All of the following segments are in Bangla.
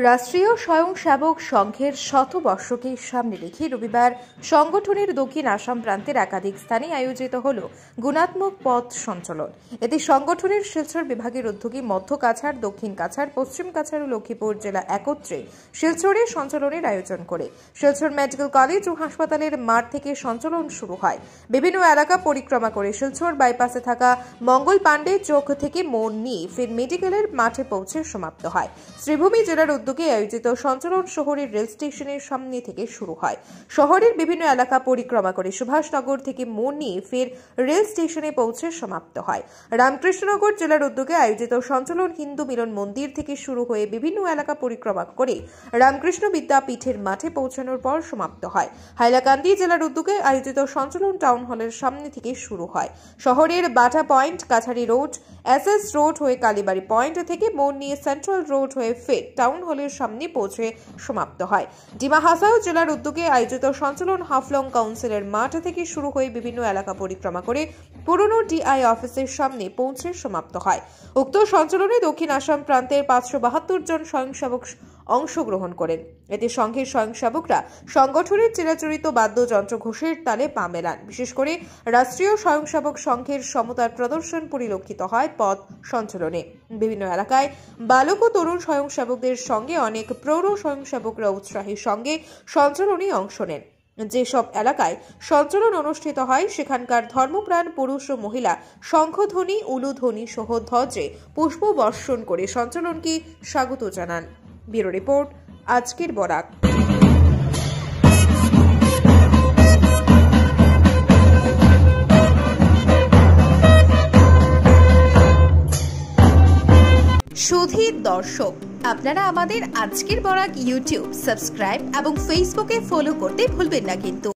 রাষ্ট্রীয় স্বয়ংসেবক সংঘের শতবর্ষকে সামনে রেখে রবিবার সংগঠনের দক্ষিণ আসাম প্রান্তের একাধিক স্থানে আয়োজিত হল গুণাত্মক পথ সঞ্চালন। এতে সংগঠনের শিলচর বিভাগের উদ্যোগী মধ্য কাছাড়, দক্ষিণ কাছাড়, পশ্চিম কাছাড় ও লক্ষ্মীপুর জেলা একত্রে শিলচরে সঞ্চালনের আয়োজন করে শিলচর মেডিকেল কলেজ ও হাসপাতালের মাঠ থেকে সঞ্চালন শুরু হয়। বিভিন্ন এলাকা পরিক্রমা করে শিলচর বাইপাসে থাকা মঙ্গল পাণ্ডে চৌক থেকে মোড় নিয়ে ফের মেডিকেলের মাঠে পৌঁছে সমাপ্ত হয়। শ্রীভূমি জেলার উদ্যোগে আয়োজিত সঞ্চালন শহরের রেল স্টেশনের সামনে থেকে শুরু হয়। শহরের বিভিন্ন এলাকা পরিক্রমা করে সুভাষনগর থেকে মোড় নিয়ে ফের রেল স্টেশনে পৌঁছে সমাপ্ত হয়। রামকৃষ্ণনগর জেলার উদ্যোগে আয়োজিত সঞ্চালন হিন্দু মিলন মন্দির থেকে শুরু হয়ে বিভিন্ন এলাকা পরিক্রমা করে রামকৃষ্ণ বিদ্যাপীঠের মাঠে পৌঁছানোর পর সমাপ্ত হয়। হাইলাকান্দি জেলার উদ্যোগে আয়োজিত সঞ্চালন টাউন হলের সামনে থেকে শুরু হয়। শহরের বাটা point, Kachhari road, SS road হয়ে কালীবাড়ি পয়েন্ট থেকে মোড় নিয়ে সেন্ট্রাল রোড হয়ে ফের টাউন হলের সামনে পৌঁছে সমাপ্ত হয়। ডিমা হাসাও জেলার উদ্যোগে আয়োজিত সঞ্চালন হাফলং কাউন্সিলের মাঠ থেকে শুরু হয়ে বিভিন্ন এলাকা পরিক্রমা করে পুরনো ডিআই অফিসের সামনে পৌঁছে সমাপ্ত হয়। উক্ত সঞ্চালনে দক্ষিণ আসাম প্রান্তের 572 জন স্বয়ংসেবক অংশগ্রহণ করেন। এতে সংঘের স্বয়ংসেবকরা সংগঠনের চিরাচরিত বাদ্যযন্ত্র ঘোষের তালে পা মেলান। বিশেষ করে রাষ্ট্রীয় স্বয়ংসেবক সংঘের সমতার প্রদর্শন পরিলক্ষিত হয় পথ সঞ্চালনে। বিভিন্ন এলাকায় বালক ও তরুণ স্বয়ংসেবকদের সঙ্গে অনেক প্রৌঢ় স্বয়ংসেবকরা উৎসাহের সঙ্গে সঞ্চালনে অংশ নেন। যেসব এলাকায় সঞ্চালন অনুষ্ঠিত হয় সেখানকার ধর্মপ্রাণ পুরুষ ও মহিলা শঙ্খধ্বনি, উলুধ্বনি সহ ধ্বজে পুষ্প বর্ষণ করে সঞ্চালনকে স্বাগত জানান। ব্যুরো রিপোর্ট, আজকের বরাক। সুধীর দর্শক, আপনারা আমাদের আজকের বরাক ইউটিউব সাবস্ক্রাইব এবং ফেসবুকে ফলো করতে ভুলবেন না কিন্তু।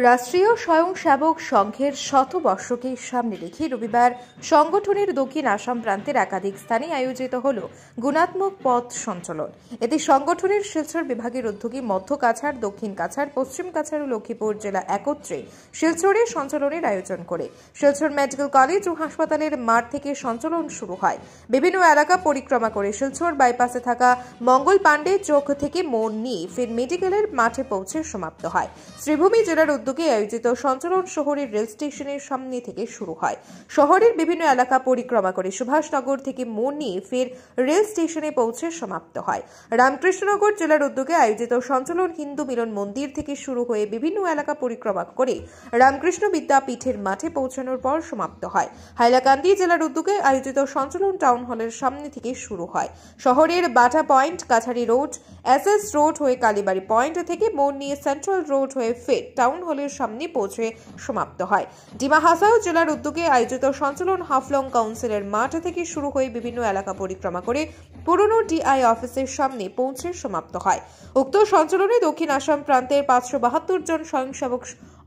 রাষ্ট্রীয় স্বয়ংসেবক সংঘের শতবর্ষকে সামনে রেখে রবিবার সংগঠনের দক্ষিণ আসাম প্রান্তের একাধিক স্থানে আয়োজিত হল গুণাত্মক পথ সঞ্চালন। এতে সংগঠনের শিলচর বিভাগের উদ্যোগী মধ্য কাছাড়, দক্ষিণ কাছাড়, পশ্চিম কাছাড় ও লক্ষ্মীপুর জেলা একত্রে শিলচরে সঞ্চালনের আয়োজন করে শিলচর মেডিকেল কলেজ ও হাসপাতালের মাঠ থেকে সঞ্চালন শুরু হয়। বিভিন্ন এলাকা পরিক্রমা করে শিলচর বাইপাসে থাকা মঙ্গল পাণ্ডে চৌক থেকে মোড় নিয়ে ফের মেডিকেলের মাঠে পৌঁছে সমাপ্ত হয়। শ্রীভূমি জেলার উদ্যোগে আয়োজিত সঞ্চালন শহরের রেল স্টেশনের সামনে থেকে শুরু হয়। শহরের বিভিন্ন এলাকা পরিক্রমা করে সুভাষনগর থেকে মোড় নিয়ে ফের রেল স্টেশনে পৌঁছে সমাপ্ত হয়। রামকৃষ্ণনগর জেলার উদ্যোগে আয়োজিত সঞ্চালন হিন্দু মিলন মন্দির থেকে শুরু হয়ে বিভিন্ন এলাকা পরিক্রমা করে রামকৃষ্ণ বিদ্যাপীঠের মাঠে পৌঁছানোর পর সমাপ্ত হয়। হাইলাকান্দি জেলার উদ্যোগে আয়োজিত সঞ্চালন টাউন হলের সামনে থেকে শুরু হয়। শহরের বাটা point, Kachhari road, SS road হয়ে কালীবাড়ি পয়েন্ট থেকে মোড় নিয়ে সেন্ট্রাল রোড হয়ে ফের টাউন হলের সামনে পৌঁছে সমাপ্ত হয়। ডিমা হাসাও জেলার উদ্যোগে আয়োজিত সঞ্চালন হাফলং কাউন্সিলের মাঠ থেকে শুরু হয়ে বিভিন্ন এলাকা পরিক্রমা করে পুরনো ডিআই অফিসের সামনে পৌঁছে সমাপ্ত হয়। উক্ত সঞ্চালনে দক্ষিণ আসাম প্রান্তের 572 জন স্বয়ংসেবক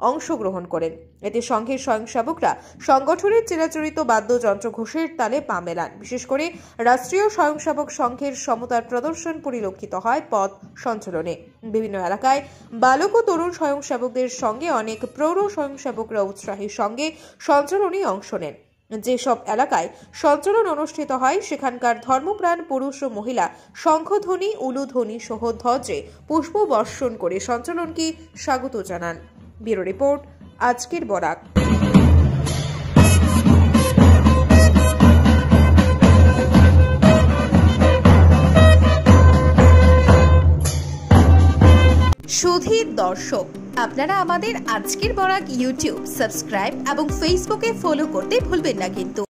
অংশগ্রহণ করেন। এতে সংঘের স্বয়ংসেবকরা সংগঠনের চিরাচরিত বাদ্যযন্ত্র ঘোষের তালে পা মেলান। বিশেষ করে রাষ্ট্রীয় স্বয়ংসেবক সংঘের সমতার প্রদর্শন পরিলক্ষিত হয় পথ সঞ্চালনে। বিভিন্ন এলাকায় বালক ও তরুণ স্বয়ংসেবকদের সঙ্গে অনেক প্রৌঢ় স্বয়ংসেবকরা উৎসাহের সঙ্গে সঞ্চালনে অংশ নেন। যেসব এলাকায় সঞ্চালন অনুষ্ঠিত হয় সেখানকার ধর্মপ্রাণ পুরুষ ও মহিলা শঙ্খধ্বনি, উলুধ্বনি সহ ধ্বজে পুষ্প বর্ষণ করে সঞ্চালনকে স্বাগত জানান। ব্যুরো রিপোর্ট, আজকের বরাক। সুধীর দর্শক, আপনারা আমাদের আজকের বরাক ইউটিউব সাবস্ক্রাইব এবং ফেসবুকে ফলো করতে ভুলবেন না কিন্তু।